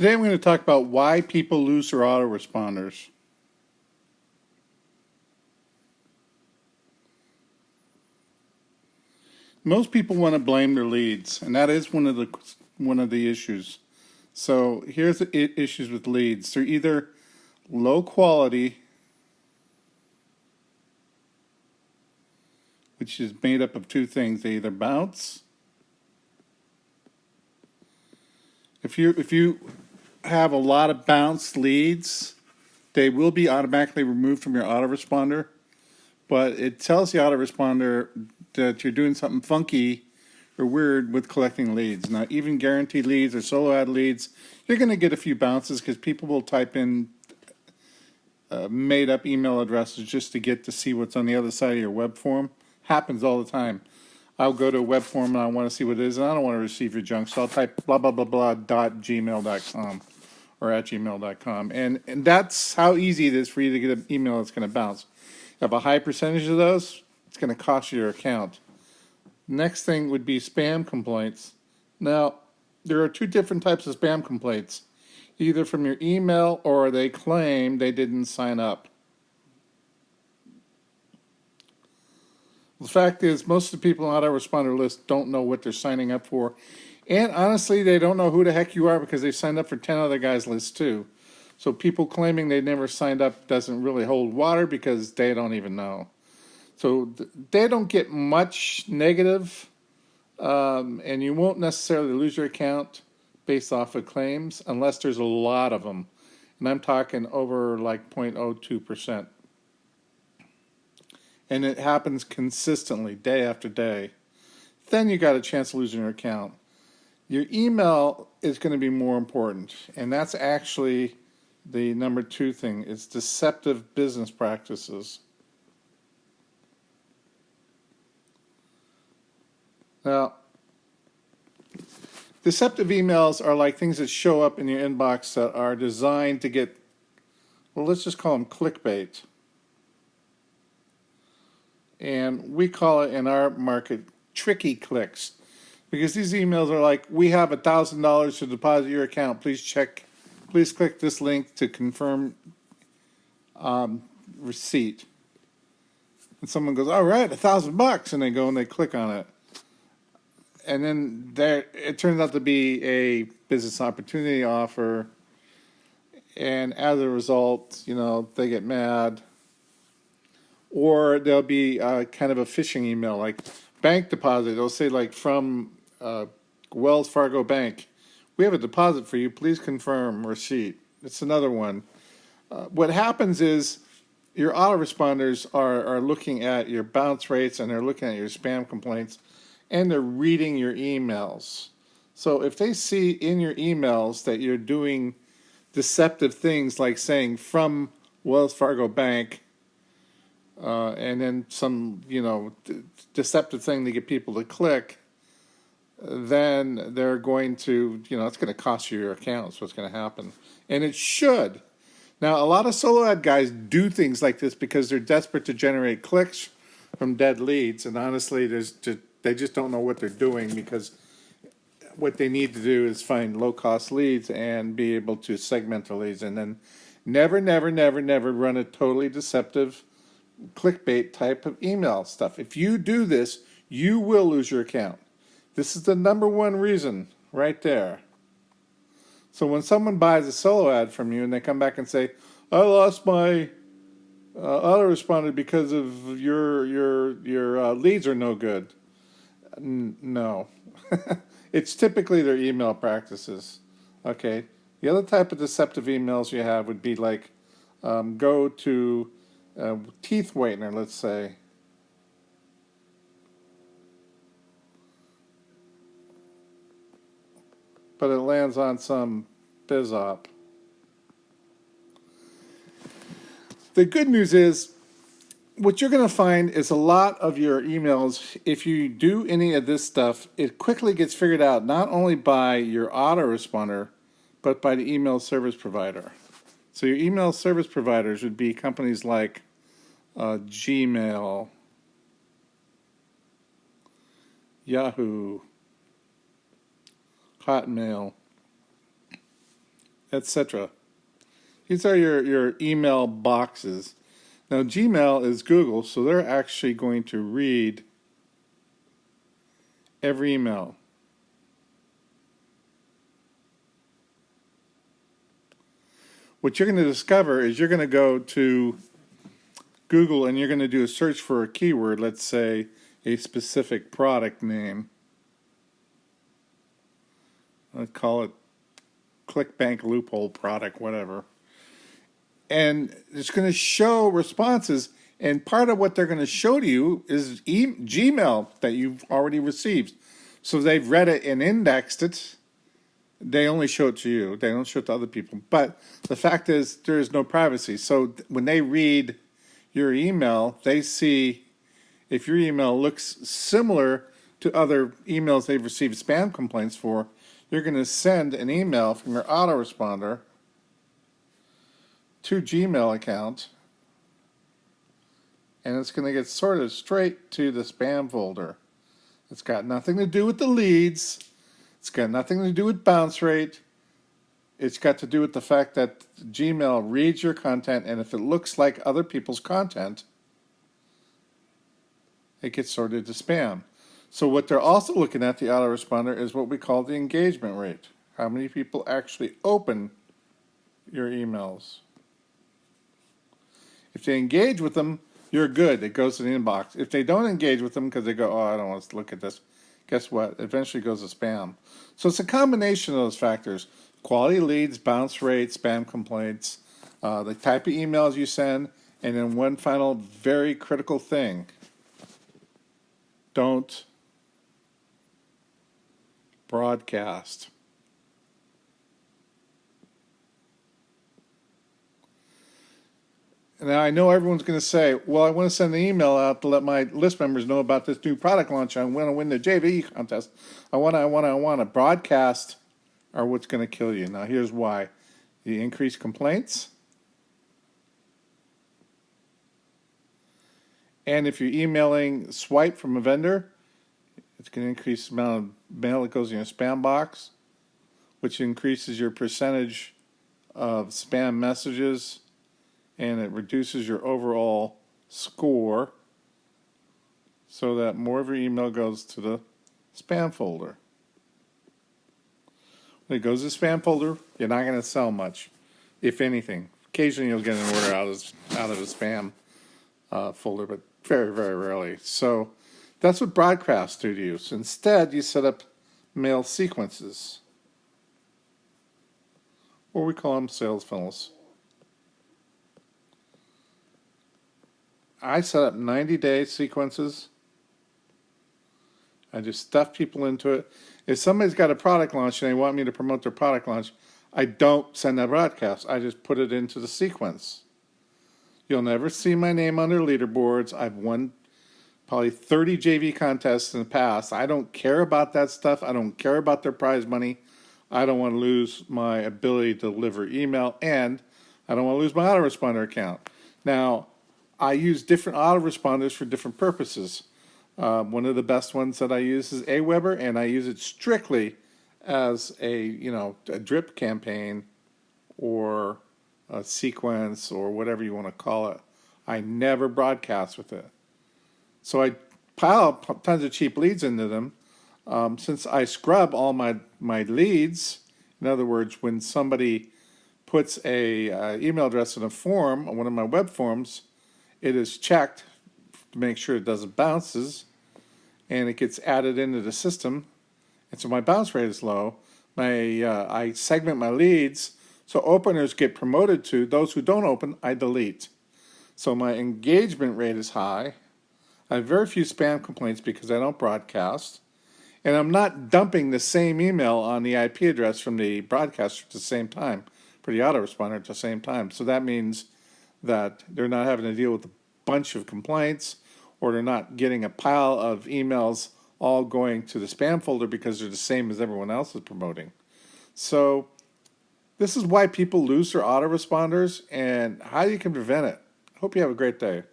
Today I'm going to talk about why people lose their autoresponders. Most people want to blame their leads, and that is one of the issues. So here's the issues with leads. They're either low quality, which is made up of two things. They either bounce. If you have a lot of bounced leads, they will be automatically removed from your autoresponder, but it tells the autoresponder that you're doing something funky or weird with collecting leads. Now, even guaranteed leads or solo ad leads, you're going to get a few bounces because people will type in made up email addresses just to get to see what's on the other side of your web form. Happens all the time. I'll go to a web form and I want to see what it is, and I don't want to receive your junk, so I'll type blah blah blah blah .gmail.com or at gmail.com, and that's how easy it is for you to get an email that's going to bounce. You have a high percentage of those, it's going to cost you your account. Next thing would be spam complaints. Now, there are two different types of spam complaints, either from your email or they claim they didn't sign up. The fact is, most of the people on the autoresponder list don't know what they're signing up for. And honestly, they don't know who the heck you are because they signed up for 10 other guys' lists too. So people claiming they never signed up doesn't really hold water because they don't even know. So they don't get much negative, and you won't necessarily lose your account based off of claims unless there's a lot of them. And I'm talking over like 0.02%. And it happens consistently, day after day. Then you got a chance of losing your account. Your email is going to be more important, and that's actually the number two thing. It's deceptive business practices. Now, deceptive emails are like things that show up in your inbox that are designed to get, well, let's just call them clickbait. And we call it in our market tricky clicks, because these emails are like, we have $1,000 to deposit your account. Please click this link to confirm receipt. And someone goes, all right, $1,000, and they go and they click on it. And then it turns out to be a business opportunity offer. And as a result, they get mad. Or there'll be kind of a phishing email, like bank deposit. It'll say like from Wells Fargo Bank, we have a deposit for you. Please confirm receipt. It's another one. What happens is your autoresponders are looking at your bounce rates, and they're looking at your spam complaints, and they're reading your emails. So if they see in your emails that you're doing deceptive things like saying from Wells Fargo Bank, and then some, deceptive thing to get people to click, then they're going to, it's going to cost you your account. That's what's going to happen. And it should. Now, a lot of solo ad guys do things like this because they're desperate to generate clicks from dead leads. And honestly, they just don't know what they're doing, because what they need to do is find low-cost leads and be able to segment the leads. And then never run a totally deceptive clickbait type of email stuff. If you do this, you will lose your account. This is the number one reason right there. So when someone buys a solo ad from you and they come back and say, I lost my autoresponder because of your leads are no good. No. It's typically their email practices. Okay. The other type of deceptive emails you have would be like, go to teeth whitener, let's say. But it lands on some biz op. The good news is, what you're going to find is a lot of your emails, if you do any of this stuff, it quickly gets figured out not only by your autoresponder, but by the email service provider. So your email service providers would be companies like Gmail, Yahoo, Hotmail, etc. These are your email boxes. Now, Gmail is Google, so they're actually going to read every email. What you're going to discover is you're going to go to Google and you're going to do a search for a keyword, let's say a specific product name. Let's call it ClickBank loophole product, whatever. And it's going to show responses, and part of what they're going to show to you is Gmail that you've already received. So they've read it and indexed it. They only show it to you. They don't show it to other people. But the fact is, there is no privacy. So when they read your email, they see if your email looks similar to other emails they've received spam complaints for, you're going to send an email from your autoresponder to Gmail account, and it's going to get sorted straight to the spam folder. It's got nothing to do with the leads. It's got nothing to do with bounce rate. It's got to do with the fact that Gmail reads your content, and if it looks like other people's content, it gets sorted to spam. So what they're also looking at, the autoresponder, is what we call the engagement rate. How many people actually open your emails? If they engage with them, you're good. It goes to the inbox. If they don't engage with them because they go, oh, I don't want to look at this, guess what? It eventually goes to spam. So it's a combination of those factors. Quality leads, bounce rate, spam complaints, the type of emails you send, and then one final very critical thing. Don't broadcast. Now, I know everyone's going to say, well, I want to send an email out to let my list members know about this new product launch. I want to win the JV contest. I want to broadcast are what's going to kill you. Now, here's why. The increased complaints. And if you're emailing swipe from a vendor, it's going to increase the amount of mail that goes in your spam box, which increases your percentage of spam messages, and it reduces your overall score so that more of your email goes to the spam folder. When it goes to the spam folder, you're not going to sell much, if anything. Occasionally you'll get an order out of the spam folder, but very, very rarely. So that's what broadcasts do to you. So instead, you set up mail sequences, or we call them sales funnels. I set up 90-day sequences. I just stuff people into it. If somebody's got a product launch and they want me to promote their product launch, I don't send that broadcast. I just put it into the sequence. You'll never see my name on their leaderboards. I've won probably 30 JV contests in the past. I don't care about that stuff. I don't care about their prize money. I don't want to lose my ability to deliver email, and I don't want to lose my autoresponder account. Now, I use different autoresponders for different purposes. One of the best ones that I use is Aweber, and I use it strictly as a drip campaign or a sequence or whatever you want to call it. I never broadcast with it. So I pile tons of cheap leads into them. Since I scrub all my leads, in other words, when somebody puts a email address in a form, on one of my web forms, it is checked to make sure it doesn't bounces, and it gets added into the system. And so my bounce rate is low. I segment my leads so openers get promoted to. Those who don't open, I delete. So my engagement rate is high. I have very few spam complaints because I don't broadcast. And I'm not dumping the same email on the IP address from the broadcaster at the same time, for the autoresponder at the same time. So that means that they're not having to deal with a bunch of complaints, or they're not getting a pile of emails all going to the spam folder because they're the same as everyone else is promoting. So this is why people lose their autoresponders and how you can prevent it. Hope you have a great day.